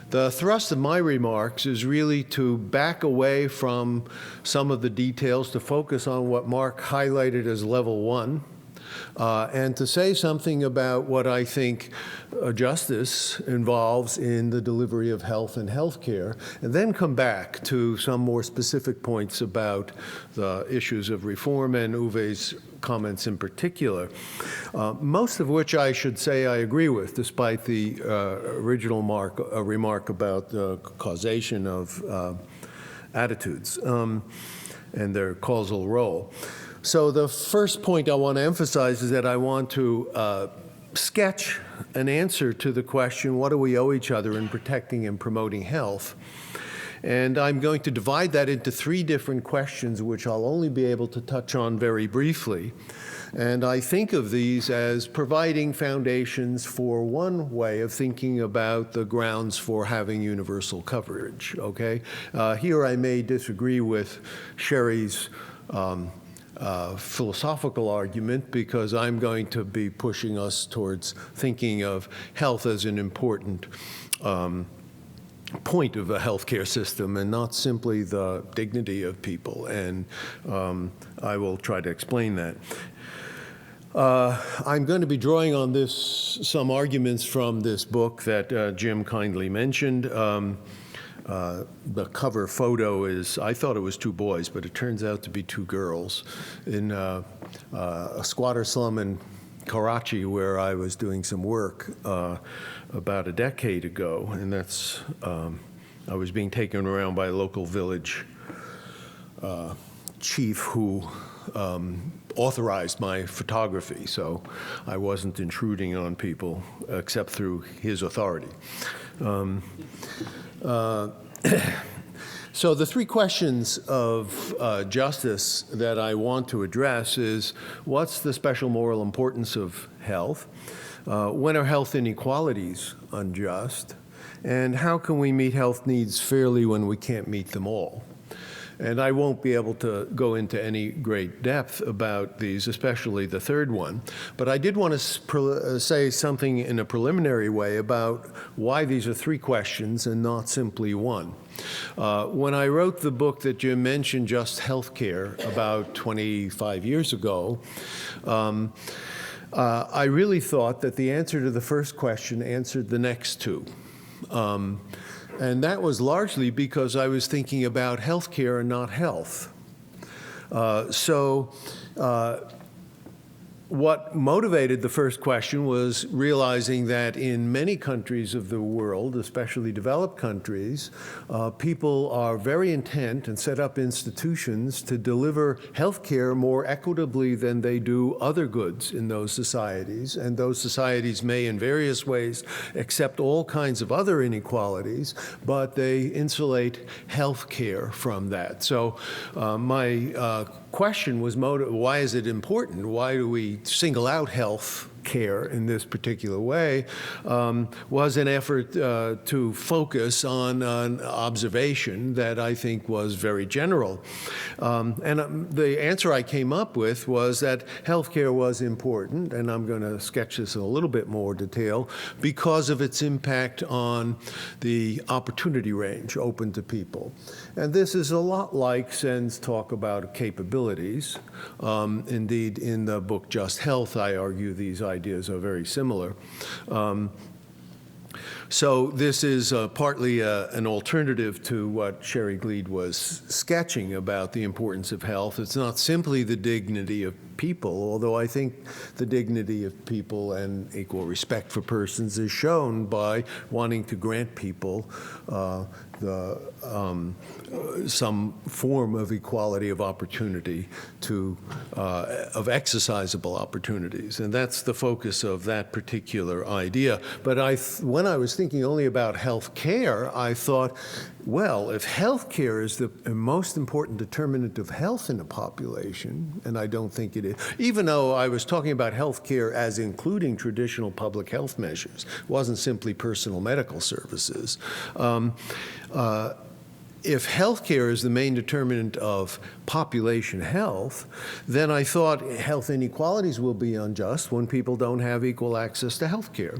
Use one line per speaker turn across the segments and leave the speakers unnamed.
The thrust of my remarks is really to back away from some of the details, to focus on what Mark highlighted as level one, and to say something about what I think justice involves in the delivery of health and healthcare, and then come back to some more specific points about the issues of reform and Uwe's comments in particular, most of which I should say I agree with, despite the original remark about the causation of attitudes and their causal role. So the first point I want to emphasize is that I want to sketch an answer to the question, what do we owe each other in protecting and promoting health? And I'm going to divide that into three different questions, which I'll only be able to touch on very briefly. And I think of these as providing foundations for one way of thinking about the grounds for having universal coverage, okay? Here I may disagree with Sherry's philosophical argument, because I'm going to be pushing us towards thinking of health as an important point of a healthcare system and not simply the dignity of people. And I will try to explain that. I'm going to be drawing on some arguments from this book that Jim kindly mentioned. The cover photo is, I thought it was two boys, but it turns out to be two girls in a squatter slum in Karachi, where I was doing some work about a decade ago. And that's, I was being taken around by a local village chief who authorized my photography, so I wasn't intruding on people except through his authority. So the three questions of justice that I want to address is, what's the special moral importance of health? When are health inequalities unjust? And how can we meet health needs fairly when we can't meet them all? And I won't be able to go into any great depth about these, especially the third one. But I did want to say something in a preliminary way about why these are three questions and not simply one. When I wrote the book that Jim mentioned, Just Healthcare, about 25 years ago, I really thought that the answer to the first question answered the next two. And that was largely because I was thinking about healthcare and not health. What motivated the first question was realizing that in many countries of the world, especially developed countries, people are very intent and set up institutions to deliver health care more equitably than they do other goods in those societies. And those societies may in various ways accept all kinds of other inequalities, but they insulate health care from that. So my question was, why is it important? Why do we single out health care in this particular way, was an effort to focus on an observation that I think was very general. And the answer I came up with was that healthcare was important, and I'm going to sketch this in a little bit more detail, because of its impact on the opportunity range open to people. And this is a lot like Sen's talk about capabilities. Indeed, in the book Just Health, I argue these ideas are very similar. So this is partly an alternative to what Sherry Gleed was sketching about the importance of health. It's not simply the dignity of people, although I think the dignity of people and equal respect for persons is shown by wanting to grant people some form of equality of opportunity of exercisable opportunities. And that's the focus of that particular idea. But when I was thinking only about health care, I thought, well, if health care is the most important determinant of health in a population, and I don't think it is, even though I was talking about health care as including traditional public health measures, it wasn't simply personal medical services. If health care is the main determinant of population health, then I thought health inequalities will be unjust when people don't have equal access to health care.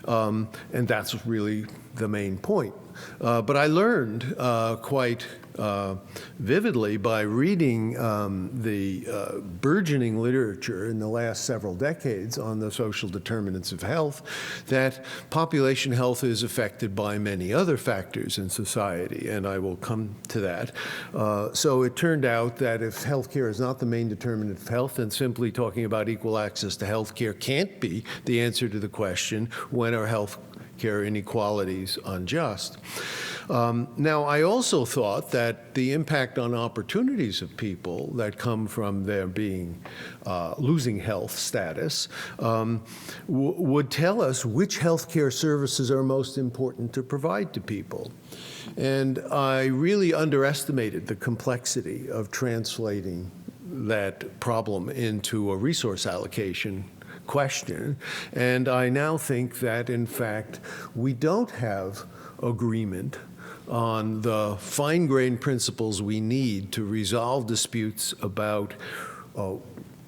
And that's really the main point. But I learned quite vividly by reading the burgeoning literature in the last several decades on the social determinants of health that population health is affected by many other factors in society, and I will come to that. So it turned out that if healthcare is not the main determinant of health, then simply talking about equal access to healthcare can't be the answer to the question, when are healthcare inequalities unjust? Now, I also thought that the impact on opportunities of people that come from their being losing health status would tell us which healthcare services are most important to provide to people. And I really underestimated the complexity of translating that problem into a resource allocation question. And I now think that, in fact, we don't have agreement on the fine-grained principles we need to resolve disputes about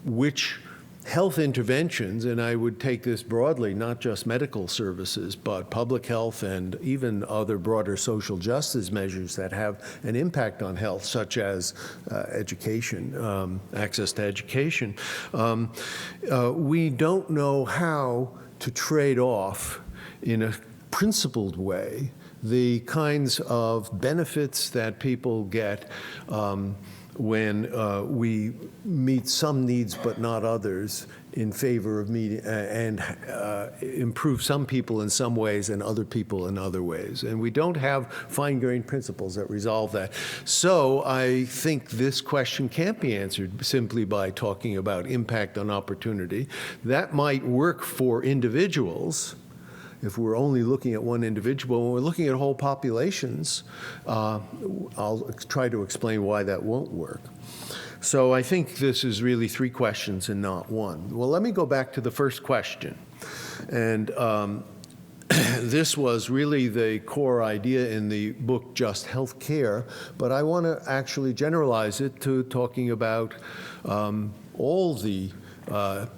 which health interventions, and I would take this broadly, not just medical services, but public health and even other broader social justice measures that have an impact on health, such as education, access to education. We don't know how to trade off in a principled way the kinds of benefits that people get when we meet some needs but not others in favor of meeting and improve some people in some ways and other people in other ways. And we don't have fine-grained principles that resolve that. So I think this question can't be answered simply by talking about impact on opportunity. That might work for individuals, if we're only looking at one individual. When we're looking at whole populations, I'll try to explain why that won't work. So I think this is really three questions and not one. Well, let me go back to the first question. And this was really the core idea in the book, Just Healthcare, but I want to actually generalize it to talking about all the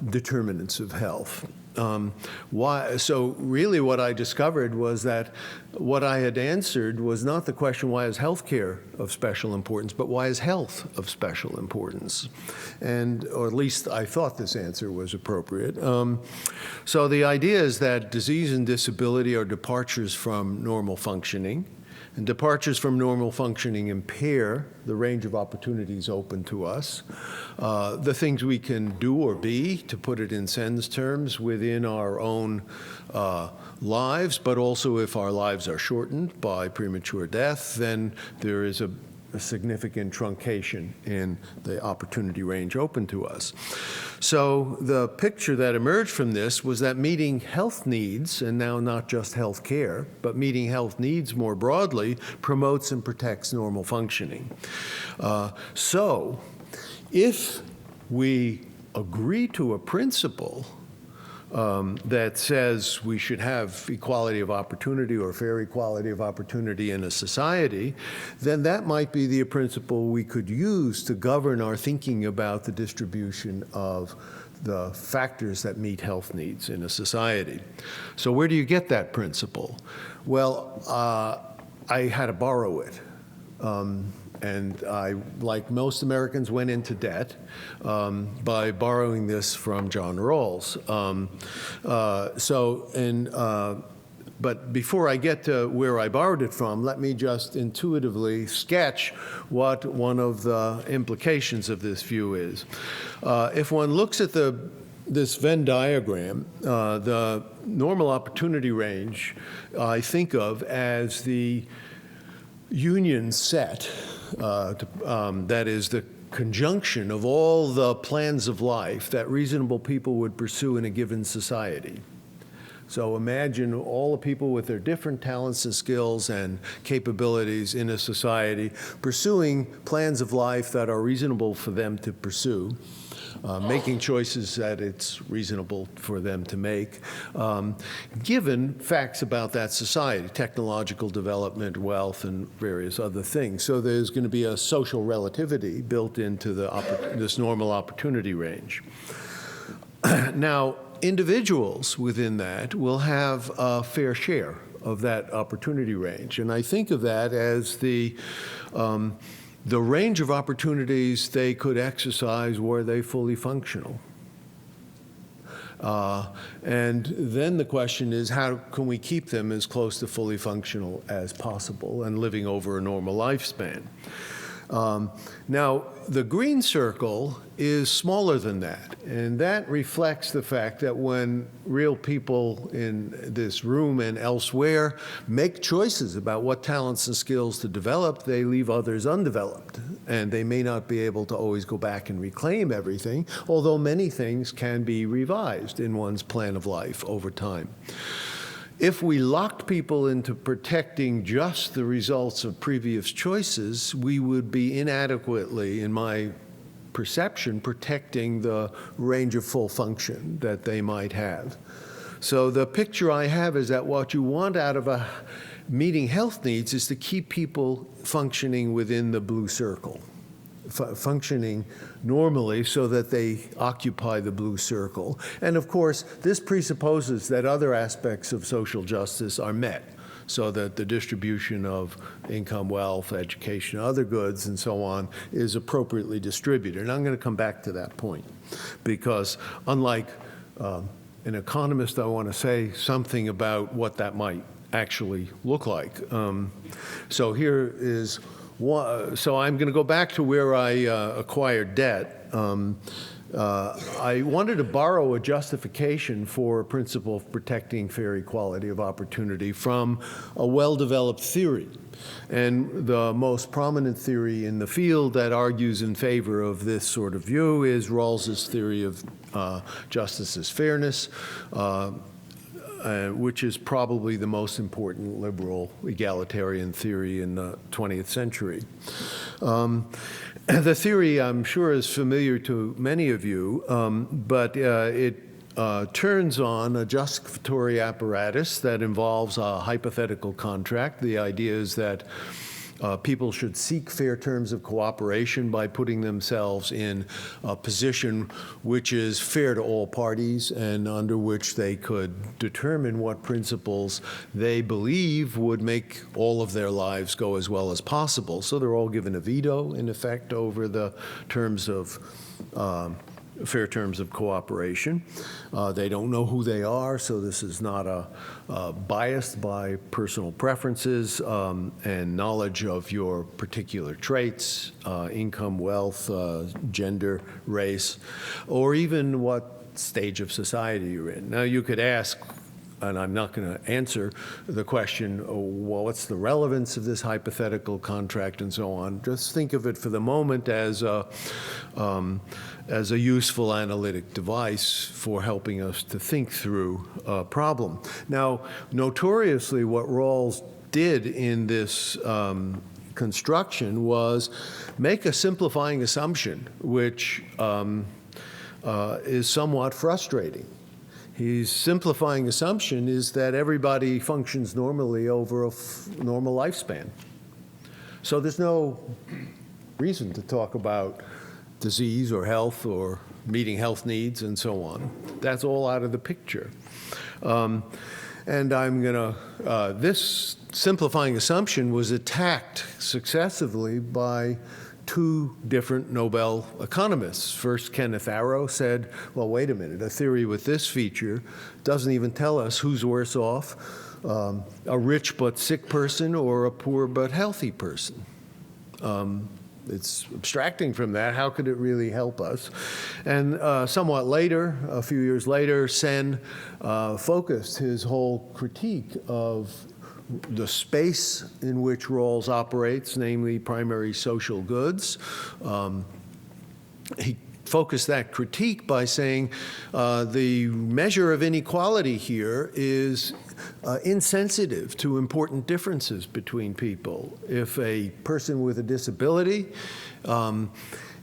determinants of health. So really what I discovered was that what I had answered was not the question, why is healthcare of special importance, but why is health of special importance? And, or at least I thought this answer was appropriate. So the idea is that disease and disability are departures from normal functioning, and departures from normal functioning impair the range of opportunities open to us. The things we can do or be, to put it in Sen's terms, within our own lives, but also if our lives are shortened by premature death, then there is a significant truncation in the opportunity range open to us. So the picture that emerged from this was that meeting health needs, and now not just health care, but meeting health needs more broadly, promotes and protects normal functioning. So if we agree to a principle that says we should have equality of opportunity or fair equality of opportunity in a society, then that might be the principle we could use to govern our thinking about the distribution of the factors that meet health needs in a society. So where do you get that principle? Well, I had to borrow it. And I, like most Americans, went into debt by borrowing this from John Rawls. But before I get to where I borrowed it from, let me just intuitively sketch what one of the implications of this view is. If one looks at this Venn diagram, the normal opportunity range I think of as the union set, that is the conjunction of all the plans of life that reasonable people would pursue in a given society. So imagine all the people with their different talents and skills and capabilities in a society pursuing plans of life that are reasonable for them to pursue, making choices that it's reasonable for them to make, given facts about that society, technological development, wealth, and various other things. So there's going to be a social relativity built into this normal opportunity range. Now, individuals within that will have a fair share of that opportunity range. And I think of that as the range of opportunities they could exercise were they fully functional. And then the question is, how can we keep them as close to fully functional as possible and living over a normal lifespan? Now, the green circle is smaller than that, and that reflects the fact that when real people in this room and elsewhere make choices about what talents and skills to develop, they leave others undeveloped, and they may not be able to always go back and reclaim everything, although many things can be revised in one's plan of life over time. If we locked people into protecting just the results of previous choices, we would be inadequately, in my perception, protecting the range of full function that they might have. So the picture I have is that what you want out of a meeting health needs is to keep people functioning within the blue circle, functioning normally so that they occupy the blue circle. And of course, this presupposes that other aspects of social justice are met, so that the distribution of income, wealth, education, other goods, and so on is appropriately distributed. And I'm going to come back to that point, because unlike an economist, I want to say something about what that might actually look like. So here is so I'm going to go back to where I acquired debt. I wanted to borrow a justification for a principle of protecting fair equality of opportunity from a well-developed theory. And the most prominent theory in the field that argues in favor of this sort of view is Rawls's theory of justice as fairness, which is probably the most important liberal egalitarian theory in the 20th century. The theory, I'm sure, is familiar to many of you, but it turns on a justificatory apparatus that involves a hypothetical contract. The idea is that people should seek fair terms of cooperation by putting themselves in a position which is fair to all parties and under which they could determine what principles they believe would make all of their lives go as well as possible. So they're all given a veto, in effect, over the terms of fair terms of cooperation. They don't know who they are, so this is not biased by personal preferences and knowledge of your particular traits, income, wealth, gender, race, or even what stage of society you're in. Now, you could ask, and I'm not going to answer the question, well, what's the relevance of this hypothetical contract and so on. Just think of it for the moment as a useful analytic device for helping us to think through a problem. Now, notoriously, what Rawls did in this construction was make a simplifying assumption, which is somewhat frustrating. His simplifying assumption is that everybody functions normally over a normal lifespan. So there's no reason to talk about disease or health or meeting health needs and so on. That's all out of the picture. And I'm going to, this simplifying assumption was attacked successively by two different Nobel economists. First, Kenneth Arrow said, well, wait a minute, a theory with this feature doesn't even tell us who's worse off, a rich but sick person or a poor but healthy person. It's abstracting from that. How could it really help us? And somewhat later, a few years later, Sen focused his whole critique of the space in which Rawls operates, namely primary social goods. He focused that critique by saying the measure of inequality here is insensitive to important differences between people. If a person with a disability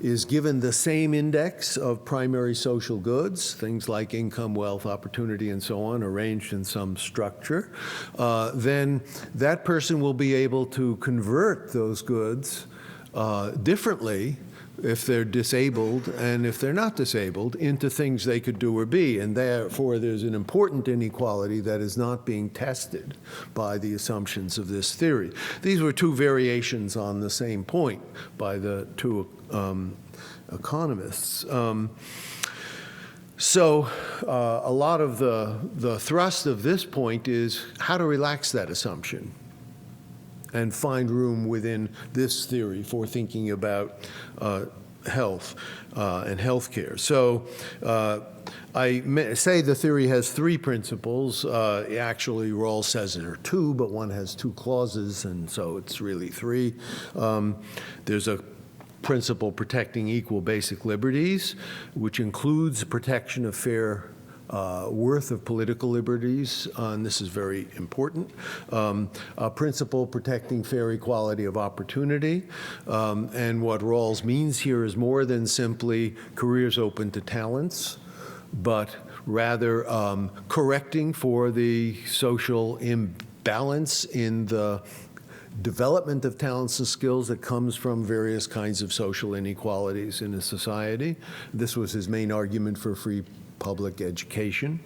is given the same index of primary social goods, things like income, wealth, opportunity, and so on, arranged in some structure, then that person will be able to convert those goods differently if they're disabled, and if they're not disabled, into things they could do or be. And therefore, there's an important inequality that is not being tested by the assumptions of this theory. These were two variations on the same point by the two economists. So a lot of the thrust of this point is how to relax that assumption and find room within this theory for thinking about health and healthcare. So I say the theory has three principles. Actually, Rawls says there are two, but one has two clauses, and so it's really three. There's a principle protecting equal basic liberties, which includes protection of fair worth of political liberties, and this is very important. A principle protecting fair equality of opportunity, and what Rawls means here is more than simply careers open to talents, but rather correcting for the social imbalance in the development of talents and skills that comes from various kinds of social inequalities in a society. This was his main argument for free public education.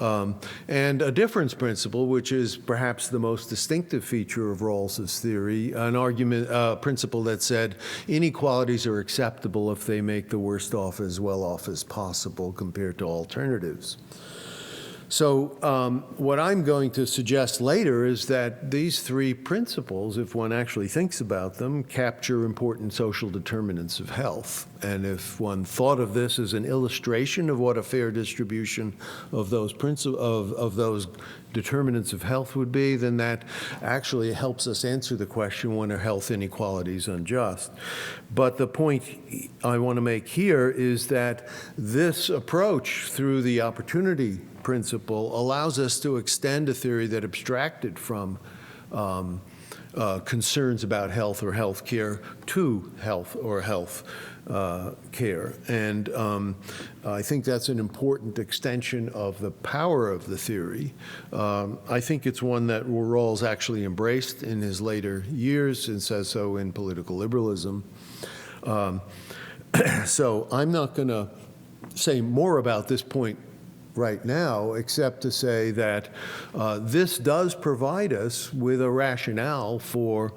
And a difference principle, which is perhaps the most distinctive feature of Rawls's theory, an argument, principle that said inequalities are acceptable if they make the worst off as well off as possible compared to alternatives. So what I'm going to suggest later is that these three principles, if one actually thinks about them, capture important social determinants of health. And if one thought of this as an illustration of what a fair distribution of those of those determinants of health would be, then that actually helps us answer the question, when are health inequalities unjust? But the point I want to make here is that this approach through the opportunity principle allows us to extend a theory that abstracted from concerns about health or health care to health or health care. And I think that's an important extension of the power of the theory. I think it's one that Rawls actually embraced in his later years and says so in Political Liberalism. So I'm not going to say more about this point right now, except to say that this does provide us with a rationale for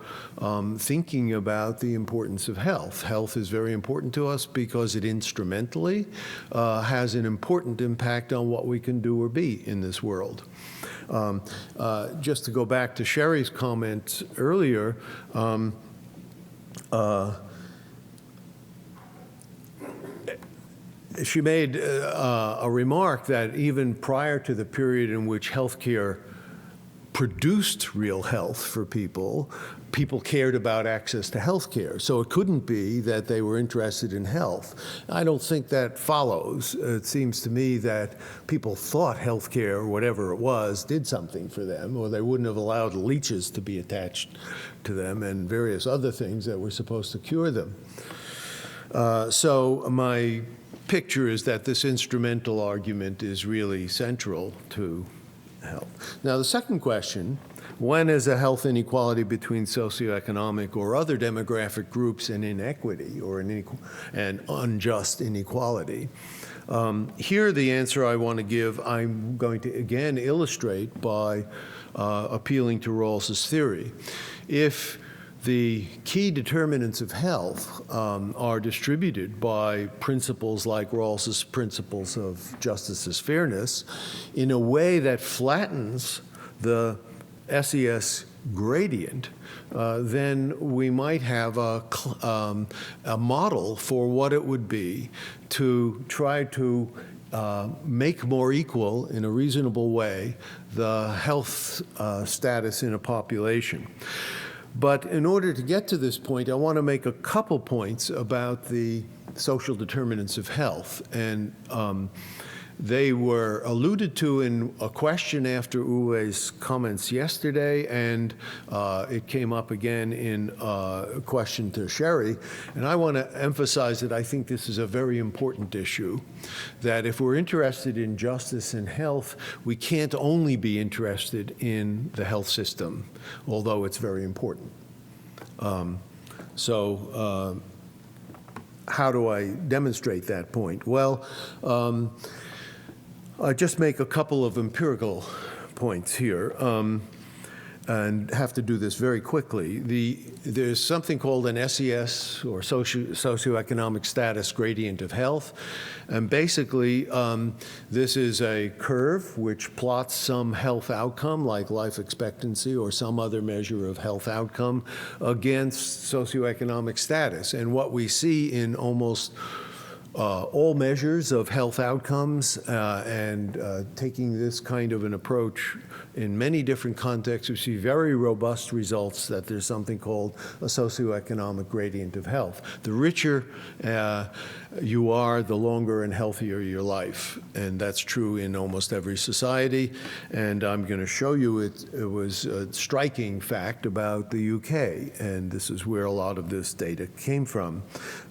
thinking about the importance of health. Health is very important to us because it instrumentally has an important impact on what we can do or be in this world. Just to go back to Sherry's comment earlier, she made a remark that even prior to the period in which healthcare produced real health for people, people cared about access to healthcare. So it couldn't be that they were interested in health. I don't think that follows. It seems to me that people thought healthcare, whatever it was, did something for them, or they wouldn't have allowed leeches to be attached to them and various other things that were supposed to cure them. So my picture is that this instrumental argument is really central to health. Now, the second question, when is a health inequality between socioeconomic or other demographic groups an inequity or an unjust inequality? Here, the answer I want to give, I'm going to again illustrate by appealing to Rawls's theory. If the key determinants of health are distributed by principles like Rawls's principles of justice as fairness in a way that flattens the SES gradient, then we might have a model for what it would be to try to make more equal in a reasonable way the health status in a population. But in order to get to this point, I want to make a couple points about the social determinants of health. And they were alluded to in a question after Uwe's comments yesterday, and it came up again in a question to Sherry. And I want to emphasize that I think this is a very important issue, that if we're interested in justice and health, we can't only be interested in the health system, although it's very important. how do I demonstrate that point? Well, I just make a couple of empirical points here, and have to do this very quickly. There's something called an SES, or socioeconomic status gradient of health, and basically this is a curve which plots some health outcome like life expectancy or some other measure of health outcome against socioeconomic status. And what we see in almost all measures of health outcomes, and taking this kind of an approach in many different contexts, we see very robust results that there's something called a socioeconomic gradient of health. The richer you are, the longer and healthier your life. And that's true in almost every society. And I'm going to show you it was a striking fact about the UK. And this is where a lot of this data came from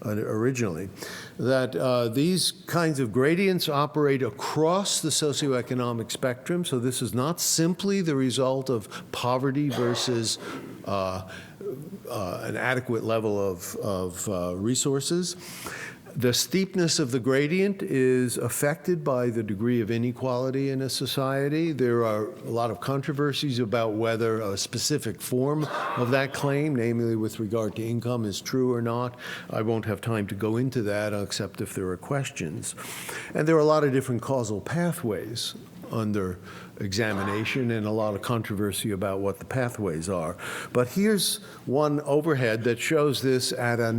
originally. That these kinds of gradients operate across the socioeconomic spectrum. So this is not simply the result of poverty versus an adequate level of resources. The steepness of the gradient is affected by the degree of inequality in a society. There are a lot of controversies about whether a specific form of that claim, namely with regard to income, is true or not. I won't have time to go into that except if there are questions. And there are a lot of different causal pathways under examination and a lot of controversy about what the pathways are. But here's one overhead that shows this at a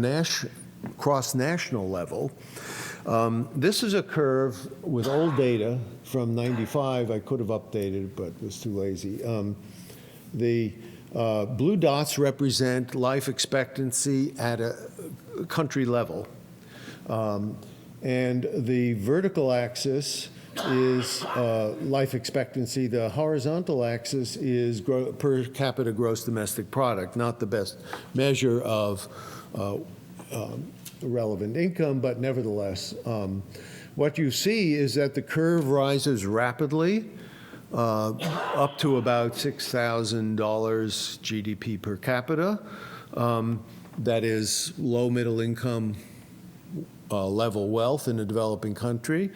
cross-national level. This is a curve with old data from '95. I could have updated, but was too lazy. The blue dots represent life expectancy at a country level. And the vertical axis is life expectancy. The horizontal axis is per capita gross domestic product, not the best measure of relevant income, but nevertheless, what you see is that the curve rises rapidly up to about $6,000 GDP per capita. That is low middle income level wealth in a developing country,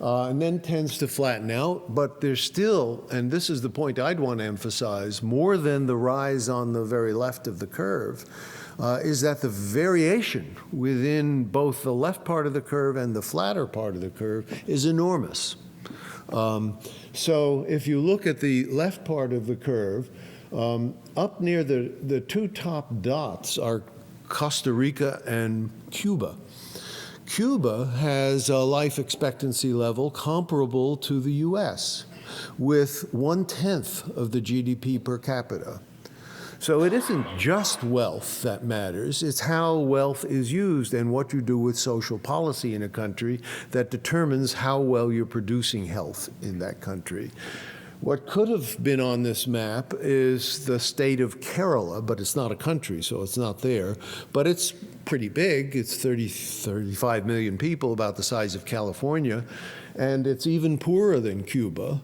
and then tends to flatten out. But there's still, and this is the point I'd want to emphasize, more than the rise on the very left of the curve, is that the variation within both the left part of the curve and the flatter part of the curve is enormous. So if you look at the left part of the curve, up near the two top dots are Costa Rica and Cuba. Cuba has a life expectancy level comparable to the US, with 1/10 of the GDP per capita. So it isn't just wealth that matters, it's how wealth is used and what you do with social policy in a country that determines how well you're producing health in that country. What could have been on this map is the state of Kerala, but it's not a country, so it's not there. But it's pretty big. It's 35 million people, about the size of California, and it's even poorer than Cuba,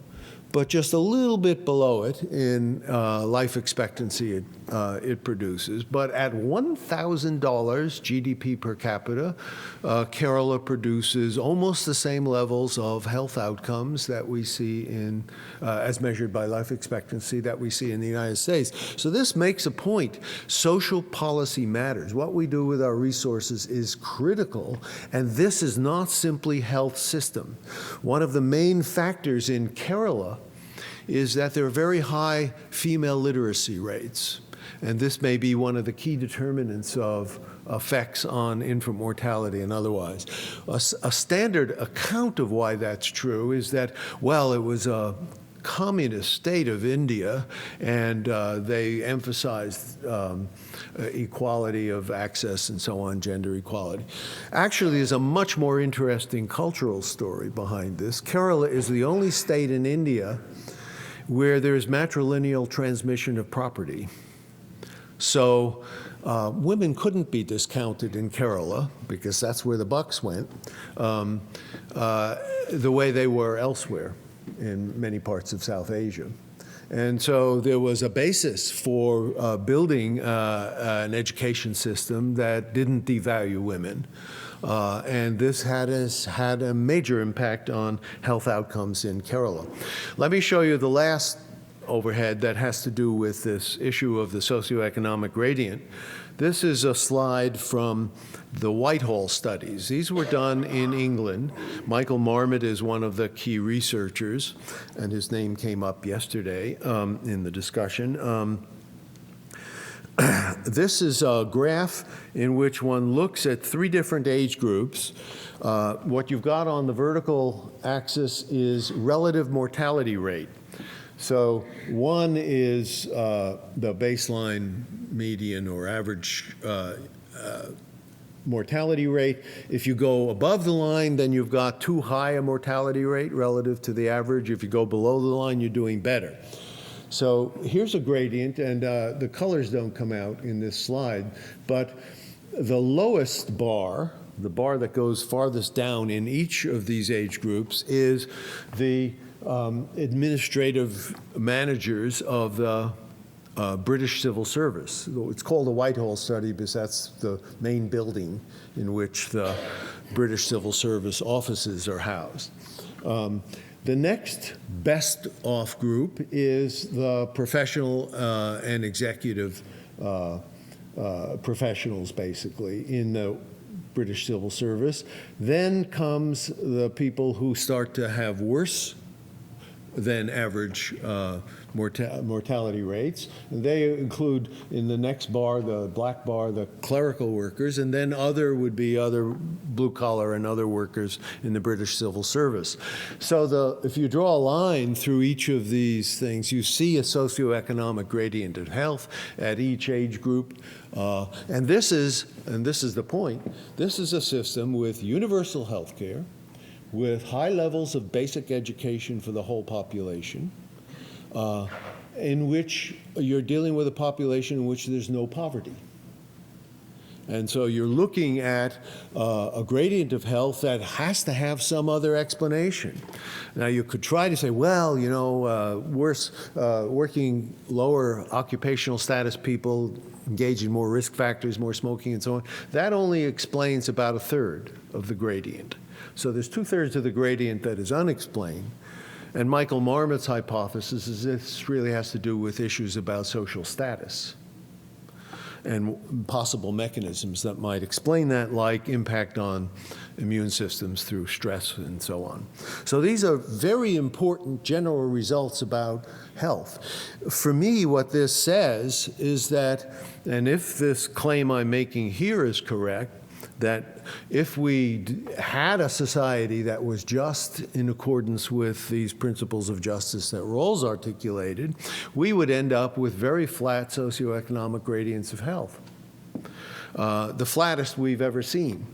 but just a little bit below it in life expectancy it produces. But at $1,000 GDP per capita, Kerala produces almost the same levels of health outcomes that we see in, as measured by life expectancy, that we see in the United States. So this makes a point. Social policy matters. What we do with our resources is critical, and this is not simply health system. One of the main factors in Kerala is that there are very high female literacy rates. And this may be one of the key determinants of effects on infant mortality and otherwise. A standard account of why that's true is that, well, it was a communist state of India, and they emphasized equality of access and so on, gender equality. Actually, there's a much more interesting cultural story behind this. Kerala is the only state in India where there's matrilineal transmission of property. So women couldn't be discounted in Kerala, because that's where the bucks went, the way they were elsewhere in many parts of South Asia. And so there was a basis for building an education system that didn't devalue women. and this has had a major impact on health outcomes in Kerala. Let me show you the last overhead that has to do with this issue of the socioeconomic gradient. This is a slide from the Whitehall studies. These were done in England. Michael Marmot is one of the key researchers, and his name came up yesterday in the discussion. This is a graph in which one looks at 3 different age groups. What you've got on the vertical axis is relative mortality rate. So 1 is the baseline median or average mortality rate. If you go above the line, then you've got too high a mortality rate relative to the average. If you go below the line, you're doing better. So here's a gradient, and the colors don't come out in this slide, but the lowest bar, the bar that goes farthest down in each of these age groups, is the administrative managers of the British Civil Service. It's called the Whitehall study because that's the main building in which the British Civil Service offices are housed. The next best off group is the professional and executive professionals, basically, in the British Civil Service. Then comes the people who start to have worse than average mortality rates. And they include, in the next bar, the black bar, the clerical workers, and then other would be other blue-collar and other workers in the British Civil Service. So if you draw a line through each of these things, you see a socioeconomic gradient of health at each age group. And this is the point, this is a system with universal health care, with high levels of basic education for the whole population, in which you're dealing with a population in which there's no poverty. And so you're looking at a gradient of health that has to have some other explanation. Now, you could try to say, well, you know, working lower occupational status people engage in more risk factors, more smoking and so on. That only explains about 1/3 of the gradient. So there's 2/3 of the gradient that is unexplained. And Michael Marmot's hypothesis is this really has to do with issues about social status and possible mechanisms that might explain that, like impact on immune systems through stress and so on. So these are very important general results about health. For me, what this says is that, and if this claim I'm making here is correct, that if we had a society that was just in accordance with these principles of justice that Rawls articulated, we would end up with very flat socioeconomic gradients of health, the flattest we've ever seen,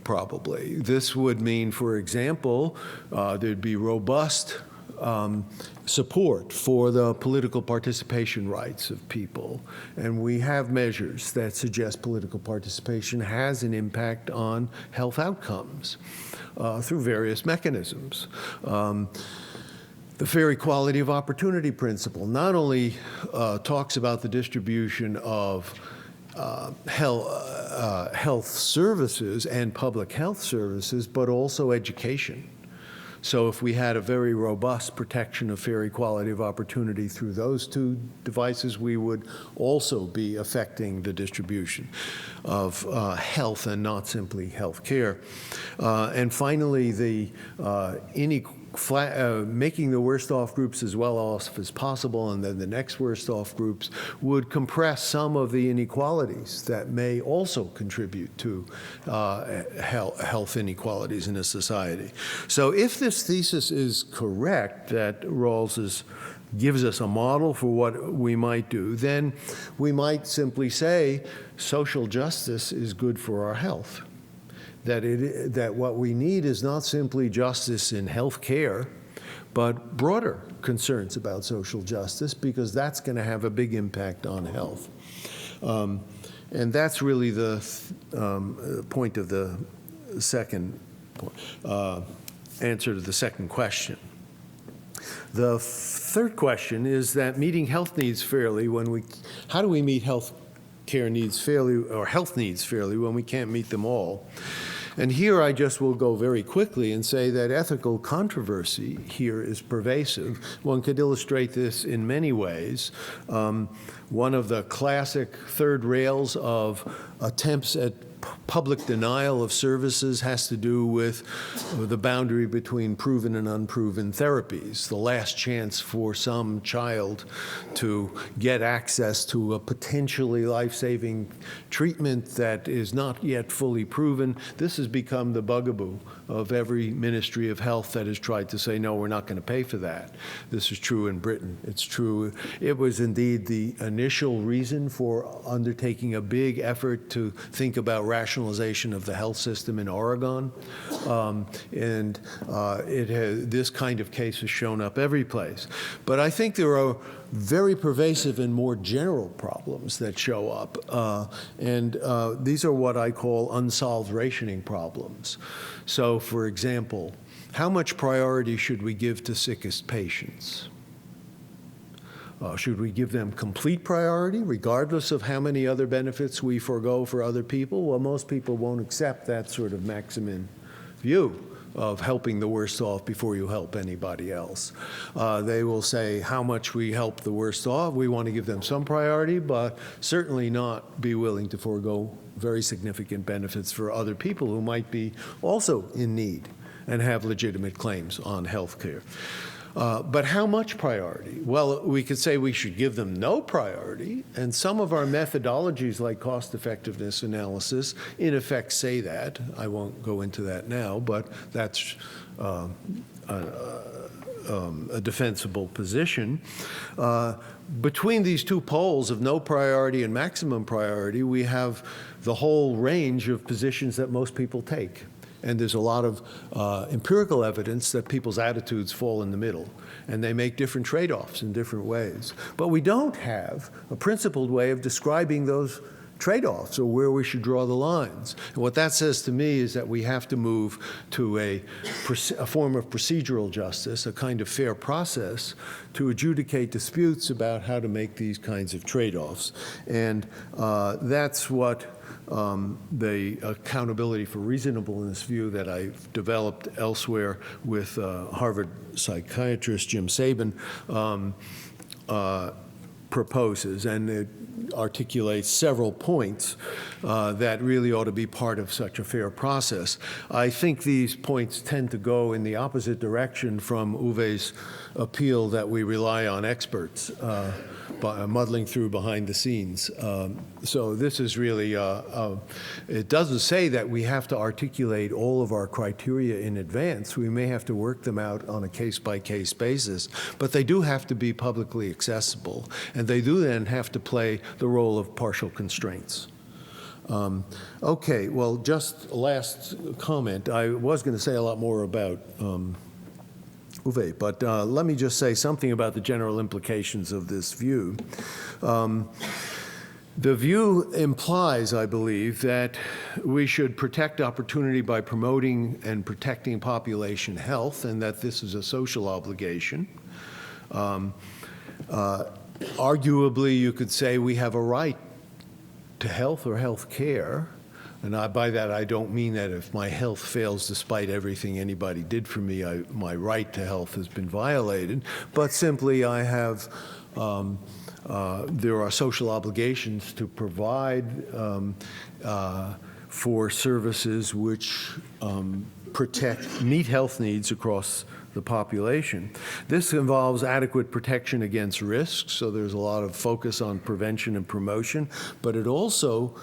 probably. This would mean, for example, there'd be robust support for the political participation rights of people. And we have measures that suggest political participation has an impact on health outcomes through various mechanisms. The fair equality of opportunity principle not only talks about the distribution of health services and public health services, but also education. So if we had a very robust protection of fair equality of opportunity through those 2 devices, we would also be affecting the distribution of health and not simply health care. And finally, the making the worst off groups as well off as possible, and then the next worst off groups would compress some of the inequalities that may also contribute to health inequalities in a society. So if this thesis is correct, that Rawls gives us a model for what we might do, then we might simply say social justice is good for our health. That what we need is not simply justice in health care, but broader concerns about social justice, because that's going to have a big impact on health. And that's really the point of the second answer to the second question. The third question is that meeting health needs fairly, how do we meet health care needs fairly, or health needs fairly, when we can't meet them all? And here I just will go very quickly and say that ethical controversy here is pervasive. One could illustrate this in many ways. One of the classic third rails of attempts at public denial of services has to do with the boundary between proven and unproven therapies, the last chance for some child to get access to a potentially life-saving treatment that is not yet fully proven. This has become the bugaboo of every Ministry of Health that has tried to say, no, we're not going to pay for that. This is true in Britain. It's true. It was indeed the initial reason for undertaking a big effort to think about rationalization of the health system in Oregon. This kind of case has shown up every place. But I think there are very pervasive and more general problems that show up. These are what I call unsolved rationing problems. So, for example, how much priority should we give to sickest patients? Should we give them complete priority, regardless of how many other benefits we forego for other people? Well, most people won't accept that sort of maximum view of helping the worst off before you help anybody else. They will say how much we help the worst off. We want to give them some priority, but certainly not be willing to forego very significant benefits for other people who might be also in need and have legitimate claims on health care. But how much priority? Well, we could say we should give them no priority, and some of our methodologies like cost-effectiveness analysis in effect say that. I won't go into that now, but that's a defensible position. Between these two poles of no priority and maximum priority, we have the whole range of positions that most people take. And there's a lot of empirical evidence that people's attitudes fall in the middle, and they make different trade-offs in different ways. But we don't have a principled way of describing those trade-offs or where we should draw the lines. And what that says to me is that we have to move to a form of procedural justice, a kind of fair process to adjudicate disputes about how to make these kinds of trade-offs. And that's what the accountability for reasonableness view that I've developed elsewhere with Harvard psychiatrist Jim Sabin proposes, and it articulates several points that really ought to be part of such a fair process. I think these points tend to go in the opposite direction from Uwe's appeal that we rely on experts muddling through behind the scenes. So this is really, it doesn't say that we have to articulate all of our criteria in advance. We may have to work them out on a case-by-case basis, but they do have to be publicly accessible, and they do then have to play the role of partial constraints. Okay, well, just last comment. I was going to say a lot more about Uwe, but let me just say something about the general implications of this view. The view implies, I believe, that we should protect opportunity by promoting and protecting population health, and that this is a social obligation. Arguably, you could say we have a right to health or health care. And by that, I don't mean that if my health fails despite everything anybody did for me, my right to health has been violated, but simply I have, there are social obligations to provide for services which meet health needs across the population. This involves adequate protection against risks, so there's a lot of focus on prevention and promotion, but it also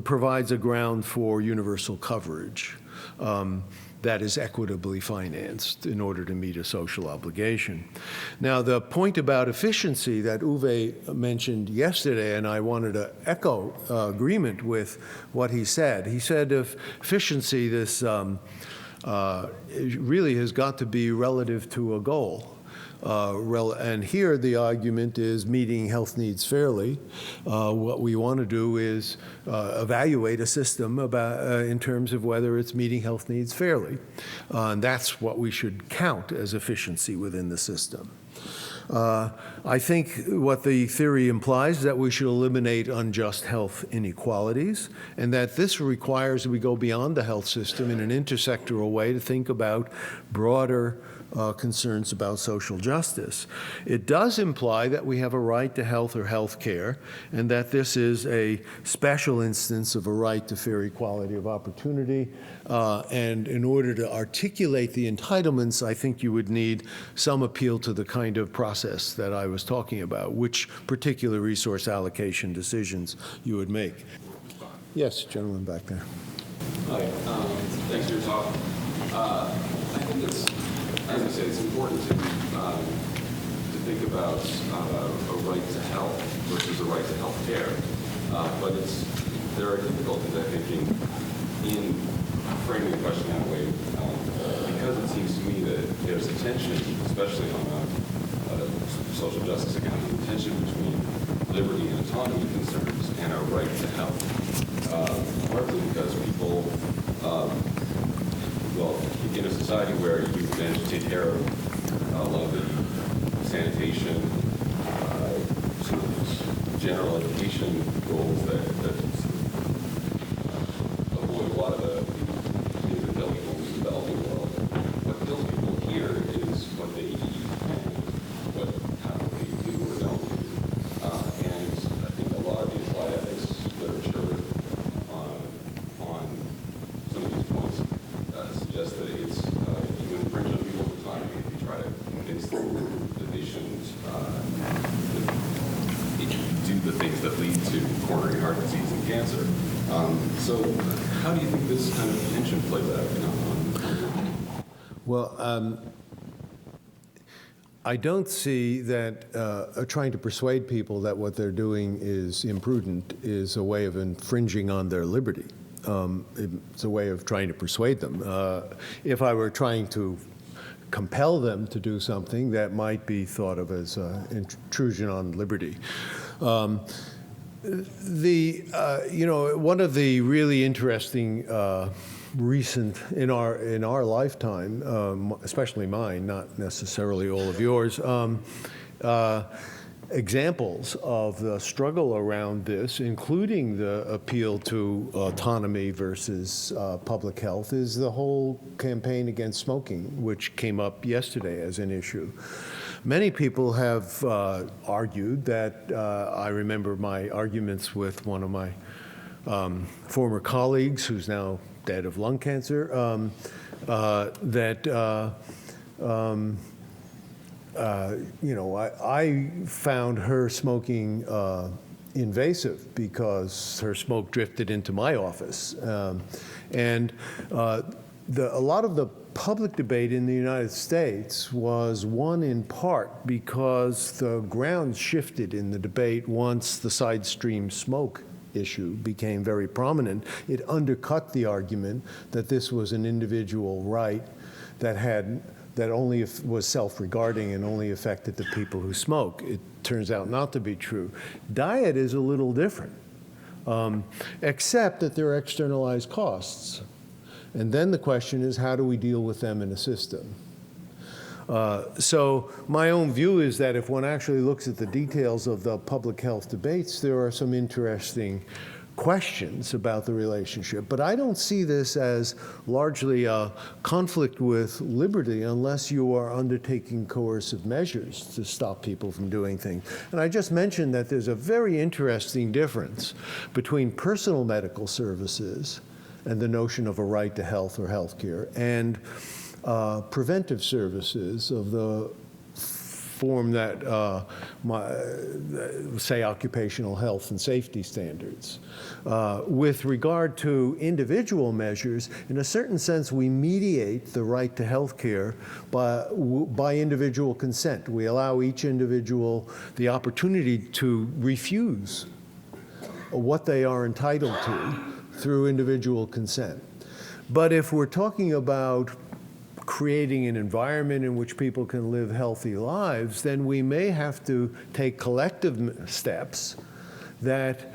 provides a ground for universal coverage that is equitably financed in order to meet a social obligation. Now, the point about efficiency that Uwe mentioned yesterday, and I wanted to echo agreement with what he said. He said of efficiency, this it really has got to be relative to a goal. And here the argument is meeting health needs fairly. What we want to do is evaluate a system in terms of whether it's meeting health needs fairly. And that's what we should count as efficiency within the system. I think what the theory implies is that we should eliminate unjust health inequalities, and that this requires that we go beyond the health system in an intersectoral way to think about broader concerns about social justice. It does imply that we have a right to health or health care, and that this is a special instance of a right to fair equality of opportunity. And in order to articulate the entitlements, I think you would need some appeal to the kind of process that I was talking about, which particular resource allocation decisions you would make. Yes, gentleman back there.
Hi, thanks for your talk. I think it's, as I said, it's important to think about a right to health versus a right to health care. But there are difficulties, I think, in framing the question that way, because it seems to me that there's a tension, especially on a social justice account, a tension between liberty and autonomy concerns and our right to health. Partly because people, well, in a society where you manage to take care of a lot of the sanitation, sort of general education goals that avoid a lot of the things that kill people in the developing world. What kills people here is what they eat and how they do or don't do. And I think a lot of the applied ethics literature on some of these points suggests that it's you infringe on people's autonomy if you try to convince them that they shouldn't do the things that lead to coronary heart disease and cancer. So how do you think this kind of tension plays out?
Well, I don't see that trying to persuade people that what they're doing is imprudent is a way of infringing on their liberty. It's a way of trying to persuade them. If I were trying to compel them to do something, that might be thought of as intrusion on liberty. You know, one of the really interesting recent in our lifetime, especially mine, not necessarily all of yours, examples of the struggle around this, including the appeal to autonomy versus public health, is the whole campaign against smoking, which came up yesterday as an issue. Many people have argued that, I remember my arguments with one of my former colleagues, who's now dead of lung cancer, you know, I found her smoking invasive because her smoke drifted into my office. A lot of the public debate in the United States was won in part because the ground shifted in the debate once the side stream smoke issue became very prominent. It undercut the argument that this was an individual right that only was self-regarding and only affected the people who smoke. It turns out not to be true. Diet is a little different, except that there are externalized costs. And then the question is, how do we deal with them in a system? So my own view is that if one actually looks at the details of the public health debates, there are some interesting questions about the relationship. But I don't see this as largely a conflict with liberty unless you are undertaking coercive measures to stop people from doing things. And I just mentioned that there's a very interesting difference between personal medical services and the notion of a right to health or health care, and preventive services of the form that, say, occupational health and safety standards. With regard to individual measures, in a certain sense, we mediate the right to health care by individual consent. We allow each individual the opportunity to refuse what they are entitled to through individual consent. But if we're talking about creating an environment in which people can live healthy lives, then we may have to take collective steps that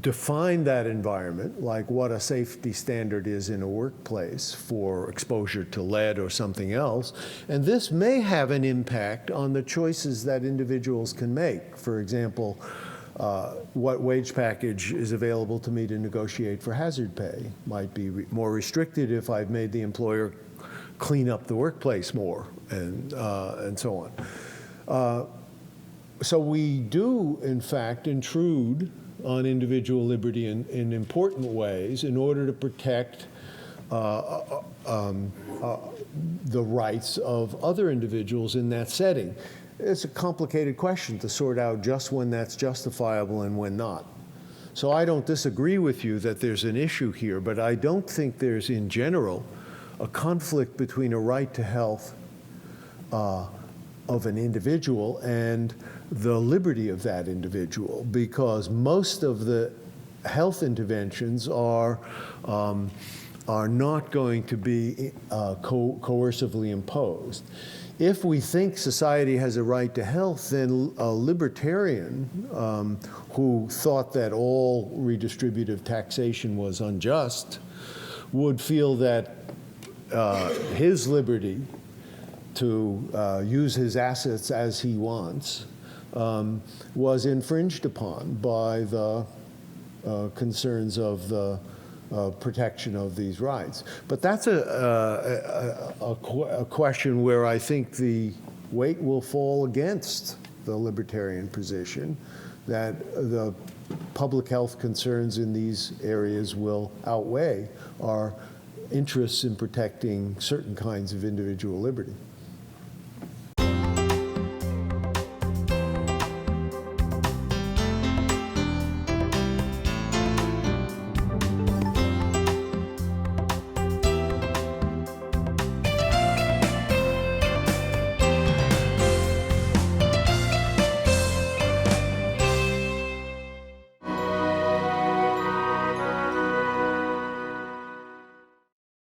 define that environment, like what a safety standard is in a workplace for exposure to lead or something else, and this may have an impact on the choices that individuals can make. For example, what wage package is available to me to negotiate for hazard pay might be more restricted if I've made the employer clean up the workplace more, and so on. So we do, in fact, intrude on individual liberty in important ways in order to protect the rights of other individuals in that setting. It's a complicated question to sort out just when that's justifiable and when not. So I don't disagree with you that there's an issue here, but I don't think there's, in general, a conflict between a right to health of an individual and the liberty of that individual, because most of the health interventions are not going to be coercively imposed. If we think society has a right to health, then a libertarian who thought that all redistributive taxation was unjust would feel that his liberty to use his assets as he wants was infringed upon by the concerns of the protection of these rights. But that's a question where I think the weight will fall against the libertarian position, that the public health concerns in these areas will outweigh our interests in protecting certain kinds of individual liberty.